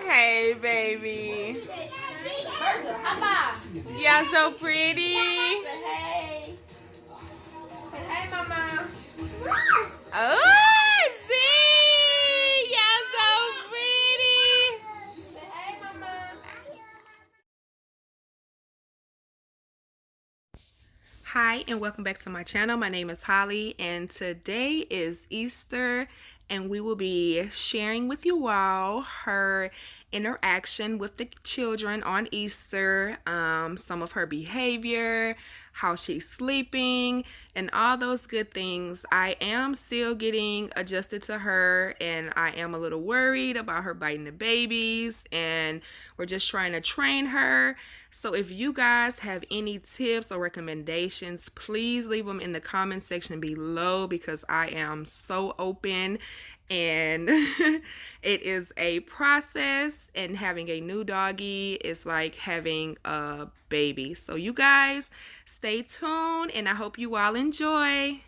Hey, baby. Y'all so pretty. Hey. Hey, mama. Oh, see? Y'all so pretty. Hey, mama. Hi, and welcome back to my channel. My name is Holly, and today is Easter, and we will be sharing with you all her interaction with the children on Easter, some of her behavior, how she's sleeping, and all those good things. I am still getting adjusted to her, and I am a little worried about her biting the babies, and we're just trying to train her. So if you guys have any tips or recommendations, please leave them in the comment section below, because I am so open, and it is a process, and having a new doggy is like having a baby. So you guys stay tuned, and I hope you all enjoy.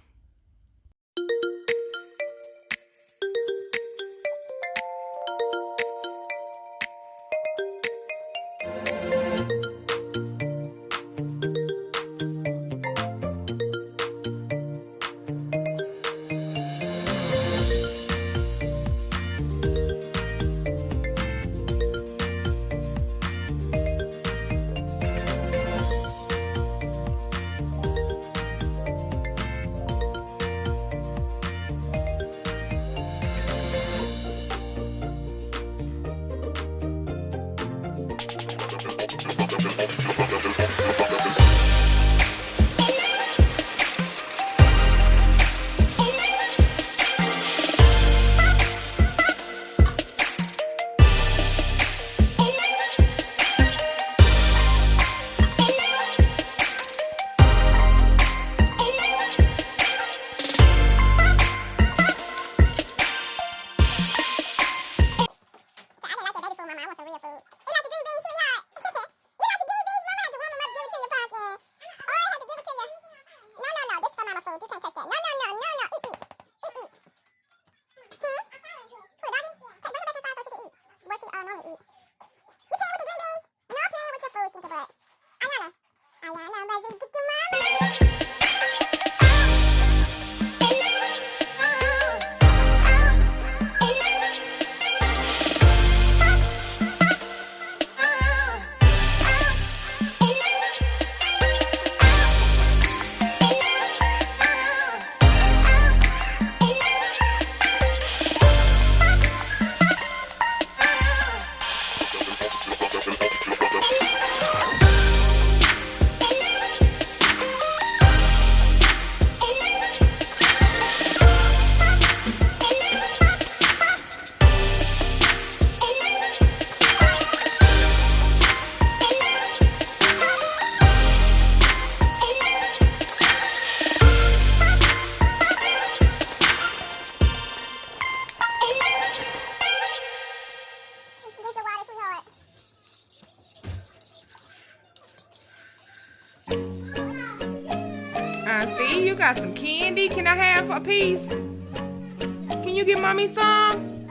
See, you got some candy. Can I have a piece? Can you give mommy some?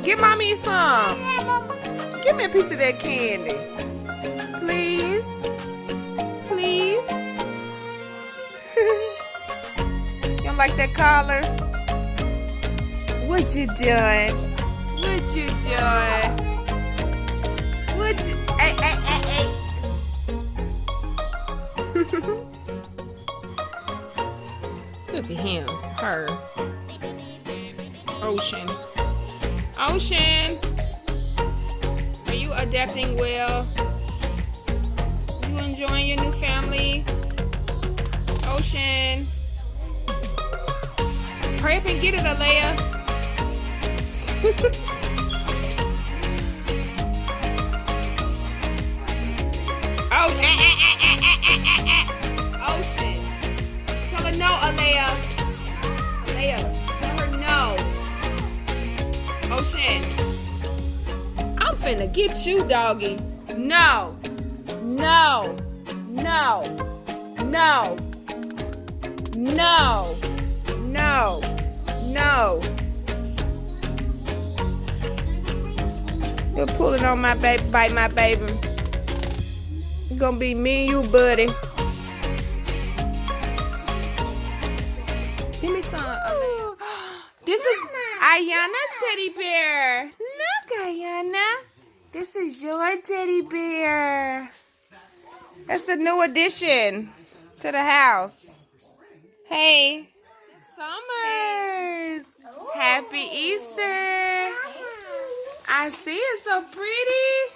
Give mommy some. Give me a piece of that candy. Please. Please. You don't like that collar? What you doing? What you doing? What you... Hey, hey, hey, hey. Look at him, her, Ocean. Ocean, are you adapting well? You enjoying your new family? Ocean, hurry up and get it, Alea. Oh, Ocean. Tell her no, Alea. Alea, tell her no. Ocean. I'm finna get you, doggy. No. No. No. No. No. No. No. You're pulling on my baby, bite my baby. It's gonna be me and you, buddy. Give me some. This is Ayana's teddy bear. Look, Ayana. This is your teddy bear. That's the new addition to the house. Hey. Summers. Happy Easter. I see it's so pretty.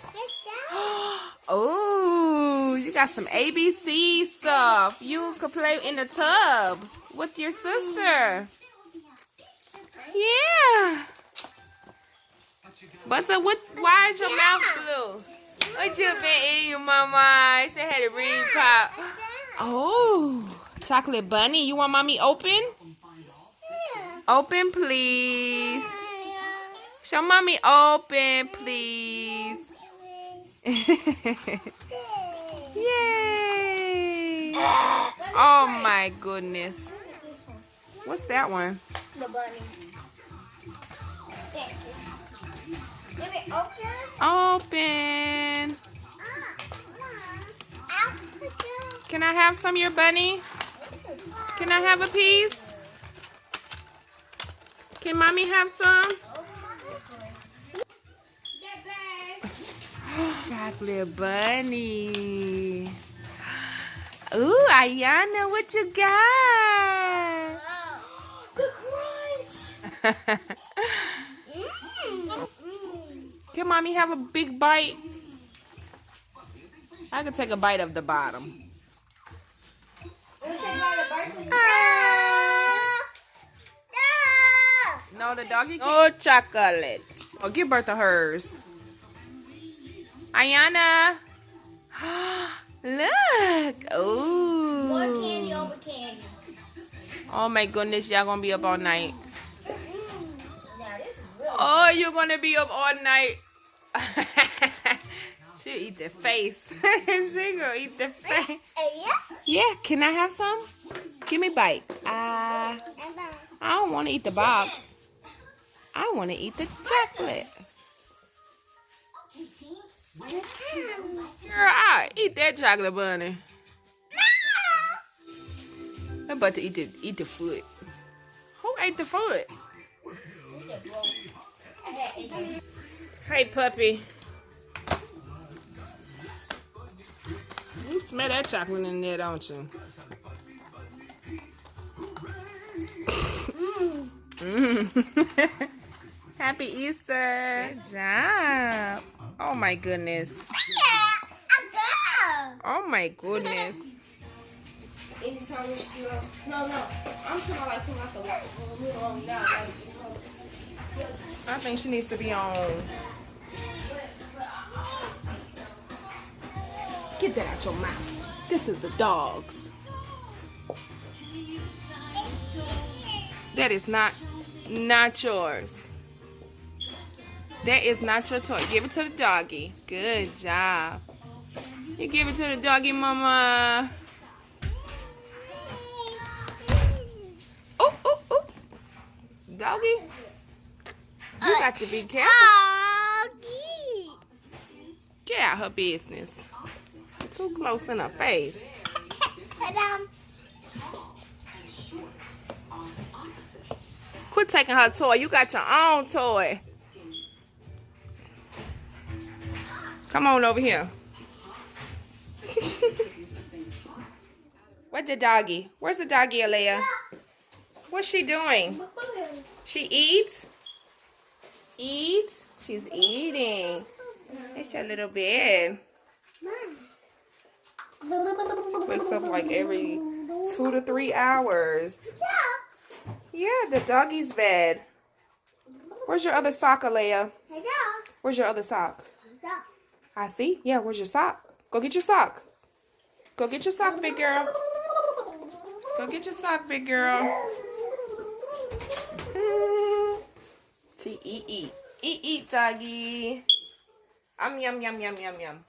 Oh, you got some ABC stuff. You could play in the tub with your sister. Yeah. But why is your mouth blue? What you been eating, mama? You said had a ring pop. Oh, chocolate bunny. You want mommy open? Open, please. Show mommy open, please. Yay. Oh my goodness. What's that one? The bunny. Give it open. Open. Can I have some of your bunny? Can I have a piece? Can mommy have some? Chocolate bunny. Ooh, Ayana, what you got? The crunch. Can mommy have a big bite? I could take a bite of the bottom. No, the doggy can't. No chocolate. Oh, give birth to hers. Ayana. Look. Ooh. More candy over candy. Oh my goodness, y'all gonna be up all night. Now this is really Oh, you're gonna be up all night. She'll eat the face. She gonna eat the face. Yeah, can I have some? Give me a bite. I don't want to eat the box. I want to eat the chocolate. Girl, I eat that chocolate bunny. I'm about to eat the foot. Who ate the foot? Hey, puppy. You smell that chocolate in there, don't you? Happy Easter. Good job. Oh my goodness. Oh my goodness. Anytime she goes, no. I'm talking like from like a little on now. I think she needs to be on. Get that out your mouth. This is the dogs. That is not yours. That is not your toy. Give it to the doggy. Good job. You give it to the doggy, mama. Oh. Doggy. You got to be careful. Get out her business. Too close in her face. Quit taking her toy. You got your own toy. Come on over here. Where's the doggy? Where's the doggy, Alea? What's she doing? She eats? Eat? She's eating. It's a little bed. Wakes up like every 2 to 3 hours. Yeah, the doggy's bed. Where's your other sock, Alea? Where's your other sock? I see. Yeah, where's your sock? Go get your sock. Go get your sock, big girl. Go get your sock, big girl. She eat, doggy. Yum, yum, yum, yum, yum, yum.